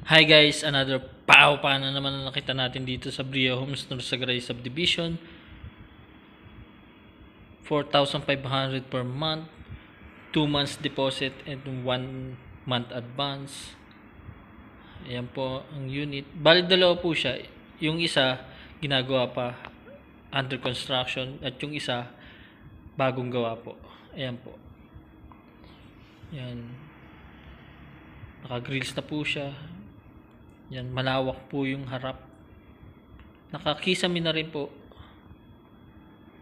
Hi guys, another pow pa na naman ang nakita natin dito sa Bria Homes Norsagaray Subdivision. 4,500 per month, 2 months deposit and 1 month advance. Ayan po ang unit. Bali dalawa po siya. Yung isa ginagawa pa, under construction, at yung isa bagong gawa po. Ayan po. Ayan. Naka-grills na po siya. Yan, malawak po yung harap. Nakakisami na rin po.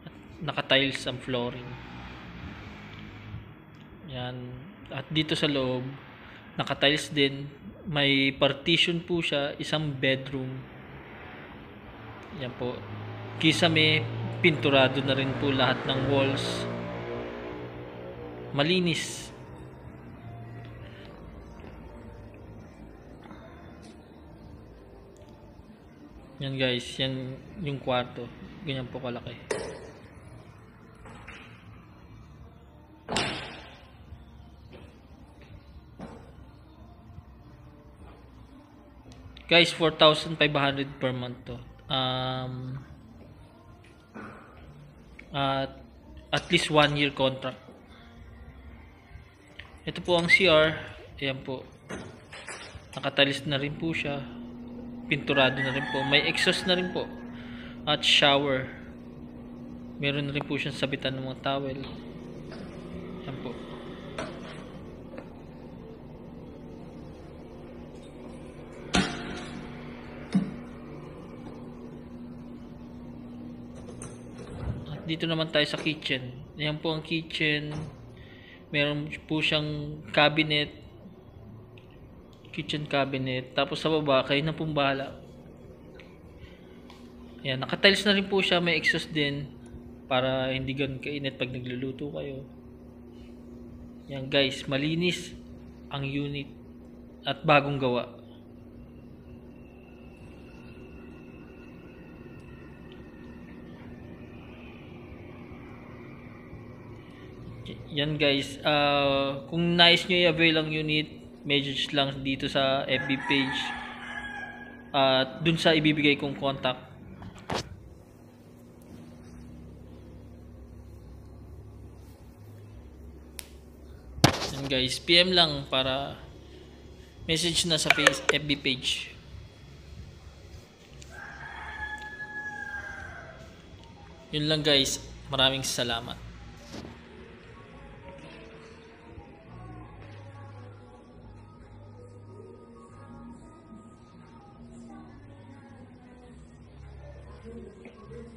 At naka-tiles ang flooring. Yan. At dito sa loob, naka-tiles din. May partition po siya, isang bedroom. Yan po. Kisame, pinturado na rin po lahat ng walls. Malinis. Yan guys, yan yung kwarto. Ganyan po kalaki. Guys, 4,500 per month to. At least 1 year contract. Ito po ang CR. Ayan po. Nakatalis na rin po siya. Pinturado na rin po. May exhaust na rin po. At shower. Meron na rin po siyang sabitan ng mga towel. Yan po. At dito naman tayo sa kitchen. Yan po ang kitchen. Meron po siyang cabinet. Kitchen cabinet. Tapos sa baba, kayo na pong bahala. Ayan, naka-tiles na rin po siya. May exhaust din. Para hindi ganun kainit pag nagluluto kayo. Ayan guys, malinis ang unit. At bagong gawa. Yan guys, kung nais nyo i-avail ang unit, message lang dito sa FB page at dun sa ibibigay kong contact. Yan guys, PM lang para message na sa FB page. Yun lang guys, maraming salamat.